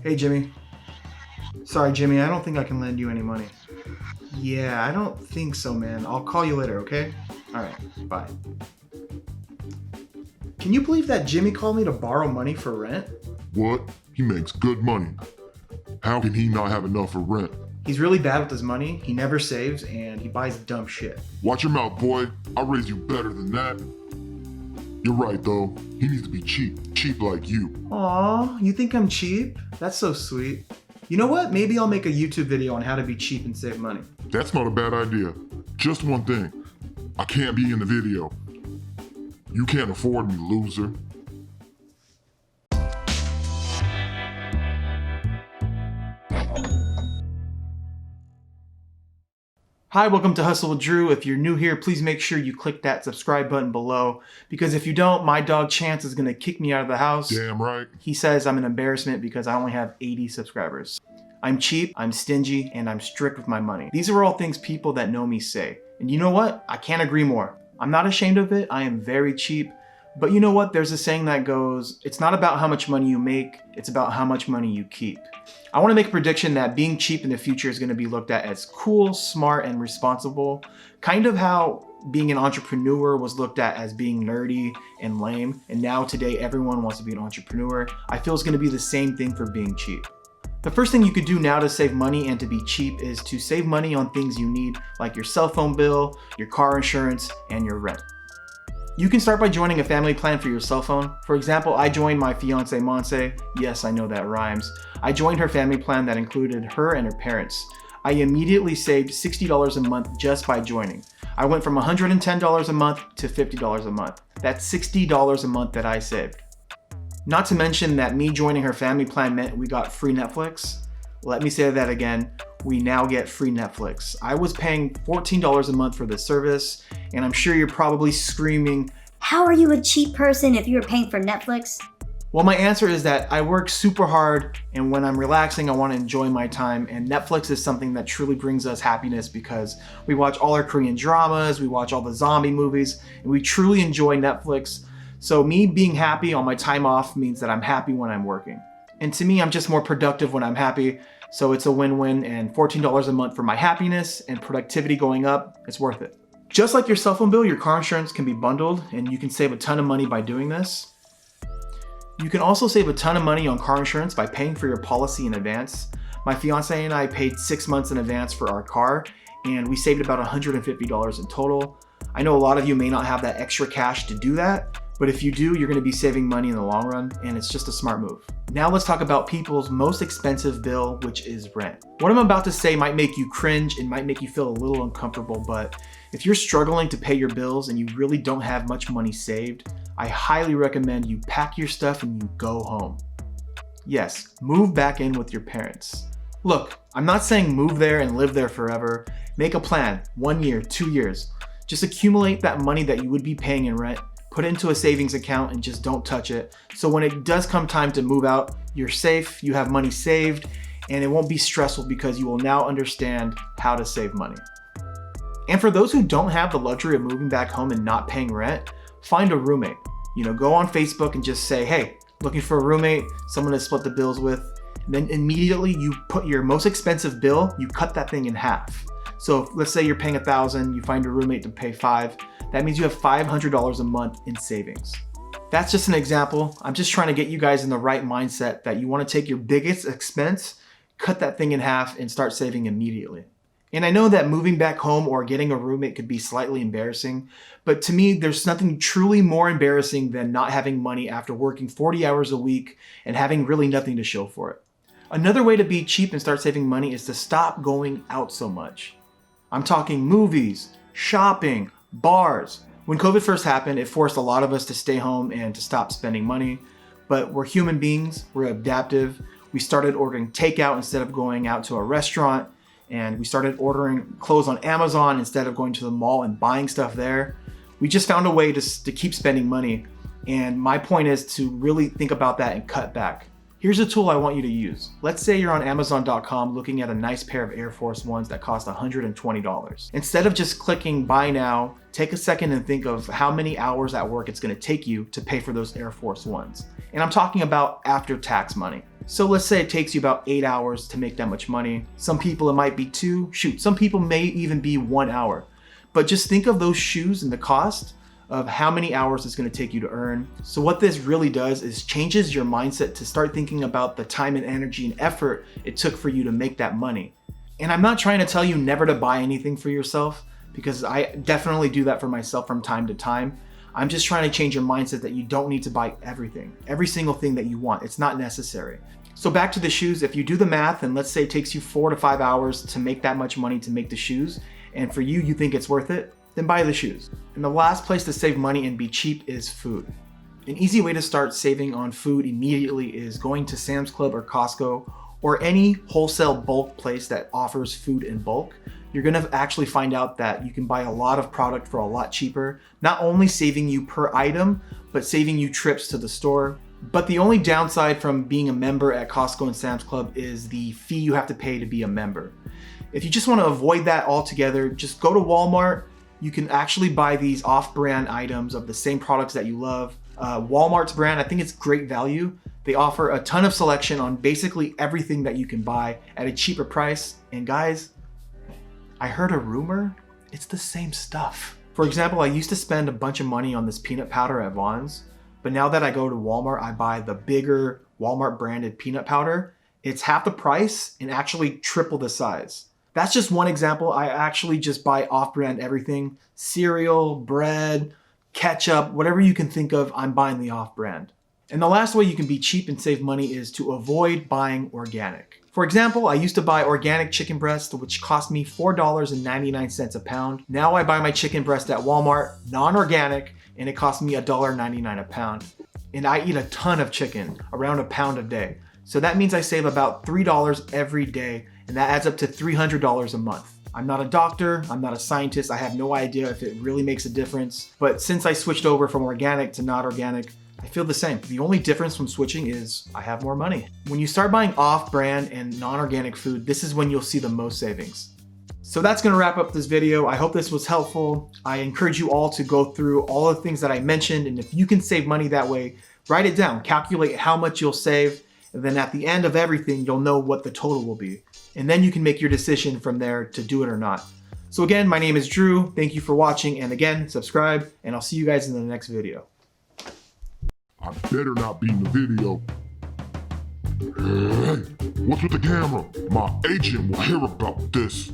Hey, Jimmy. Sorry, Jimmy, I don't think I can lend you any money. Yeah, I don't think so, man. I'll call you later, okay? Alright, bye. Can you believe that Jimmy called me to borrow money for rent? What? He makes good money. How can he not have enough for rent? He's really bad with his money, he never saves, and he buys dumb shit. Watch your mouth, boy. I'll raise you better than that. You're right, though. He needs to be cheap. Cheap like you. Aw, you think I'm cheap? That's so sweet. You know what? Maybe I'll make a YouTube video on how to be cheap and save money. That's not a bad idea. Just one thing. I can't be in the video. You can't afford me, loser. Hi, welcome to Hustle with Drew. If you're new here, please make sure you click that subscribe button below, because if you don't, my dog Chance is gonna kick me out of the house. Damn right. He says I'm an embarrassment because I only have 80 subscribers. I'm cheap, I'm stingy, and I'm strict with my money. These are all things people that know me say. And you know what? I can't agree more. I'm not ashamed of it. I am very cheap. But you know what? There's a saying that goes, it's not about how much money you make, it's about how much money you keep. I want to make a prediction that being cheap in the future is going to be looked at as cool, smart, and responsible. Kind of how being an entrepreneur was looked at as being nerdy and lame, and now today everyone wants to be an entrepreneur. I feel it's going to be the same thing for being cheap. The first thing you could do now to save money and to be cheap is to save money on things you need, like your cell phone bill, your car insurance, and your rent. You can start by joining a family plan for your cell phone. For example, I joined my fiance Monse. Yes, I know that rhymes. I joined her family plan that included her and her parents. I immediately saved $60 a month just by joining. I went from $110 a month to $50 a month. That's $60 a month that I saved. Not to mention that me joining her family plan meant we got free Netflix. Let me say that again. We now get free Netflix. I was paying $14 a month for this service, and I'm sure you're probably screaming, "How are you a cheap person if you were paying for Netflix?" Well, my answer is that I work super hard, and when I'm relaxing, I want to enjoy my time, and Netflix is something that truly brings us happiness because we watch all our Korean dramas, we watch all the zombie movies, and we truly enjoy Netflix. So me being happy on my time off means that I'm happy when I'm working. And to me, I'm just more productive when I'm happy, so it's a win-win, and $14 a month for my happiness and productivity going up, it's worth it. Just like your cell phone bill, your car insurance can be bundled, and you can save a ton of money by doing this. You can also save a ton of money on car insurance by paying for your policy in advance. My fiance and I paid 6 months in advance for our car, and we saved about $150 in total. I know a lot of you may not have that extra cash to do that, but if you do, you're going to be saving money in the long run, and it's just a smart move. Now let's talk about people's most expensive bill, which is rent. What I'm about to say might make you cringe, it might make you feel a little uncomfortable, but if you're struggling to pay your bills and you really don't have much money saved, I highly recommend you pack your stuff and you go home. Yes, move back in with your parents. Look, I'm not saying move there and live there forever. Make a plan, 1 year, 2 years. Just accumulate that money that you would be paying in rent, put it into a savings account and just don't touch it. So when it does come time to move out, you're safe, you have money saved, and it won't be stressful because you will now understand how to save money. And for those who don't have the luxury of moving back home and not paying rent, find a roommate. Go on Facebook and just say, hey, looking for a roommate, someone to split the bills with. And then immediately you put your most expensive bill, you cut that thing in half. So let's say you're paying $1,000, you find a roommate to pay $5. That means you have $500 a month in savings. That's just an example. I'm just trying to get you guys in the right mindset that you want to take your biggest expense, cut that thing in half, and start saving immediately. And I know that moving back home or getting a roommate could be slightly embarrassing, but to me, there's nothing truly more embarrassing than not having money after working 40 hours a week and having really nothing to show for it. Another way to be cheap and start saving money is to stop going out so much. I'm talking movies, shopping, bars. When COVID first happened, it forced a lot of us to stay home and to stop spending money, but we're human beings, we're adaptive. We started ordering takeout instead of going out to a restaurant, and we started ordering clothes on Amazon instead of going to the mall and buying stuff there. We just found a way to keep spending money, and my point is to really think about that and cut back. Here's a tool I want you to use. Let's say you're on Amazon.com looking at a nice pair of Air Force Ones that cost $120. Instead of just clicking buy now, take a second and think of how many hours at work it's gonna take you to pay for those Air Force Ones. And I'm talking about after tax money. So let's say it takes you about 8 hours to make that much money. Some people it might be 2, some people may even be 1 hour. But just think of those shoes and the cost of how many hours it's going to take you to earn. So what this really does is changes your mindset to start thinking about the time and energy and effort it took for you to make that money. And I'm not trying to tell you never to buy anything for yourself, because I definitely do that for myself from time to time. I'm just trying to change your mindset that you don't need to buy everything, every single thing that you want. It's not necessary. So back to the shoes, if you do the math and let's say it takes you 4 to 5 hours to make that much money to make the shoes, and for you think it's worth it, then buy the shoes. And the last place to save money and be cheap is food. An easy way to start saving on food immediately is going to Sam's Club or Costco or any wholesale bulk place that offers food in bulk. You're gonna actually find out that you can buy a lot of product for a lot cheaper, not only saving you per item, but saving you trips to the store. But the only downside from being a member at Costco and Sam's Club is the fee you have to pay to be a member. If you just wanna avoid that altogether, just go to Walmart. You can actually buy these off-brand items of the same products that you love. Walmart's brand, I think it's great value. They offer a ton of selection on basically everything that you can buy at a cheaper price. And guys, I heard a rumor, it's the same stuff. For example, I used to spend a bunch of money on this peanut powder at Vons, but now that I go to Walmart, I buy the bigger Walmart branded peanut powder. It's half the price and actually triple the size. That's just one example. I actually just buy off-brand everything. Cereal, bread, ketchup, whatever you can think of, I'm buying the off-brand. And the last way you can be cheap and save money is to avoid buying organic. For example, I used to buy organic chicken breast, which cost me $4.99 a pound. Now I buy my chicken breast at Walmart, non-organic, and it costs me $1.99 a pound. And I eat a ton of chicken, around a pound a day. So that means I save about $3 every day, and that adds up to $300 a month. I'm not a doctor, I'm not a scientist, I have no idea if it really makes a difference, but since I switched over from organic to not organic, I feel the same. The only difference from switching is I have more money. When you start buying off-brand and non-organic food, this is when you'll see the most savings. So that's gonna wrap up this video. I hope this was helpful. I encourage you all to go through all the things that I mentioned, and if you can save money that way, write it down, calculate how much you'll save, and then at the end of everything, you'll know what the total will be. And then you can make your decision from there to do it or not. So again, my name is Drew. Thank you for watching. And again, subscribe, and I'll see you guys in the next video. I better not be in the video. Hey, what's with the camera? My agent will hear about this.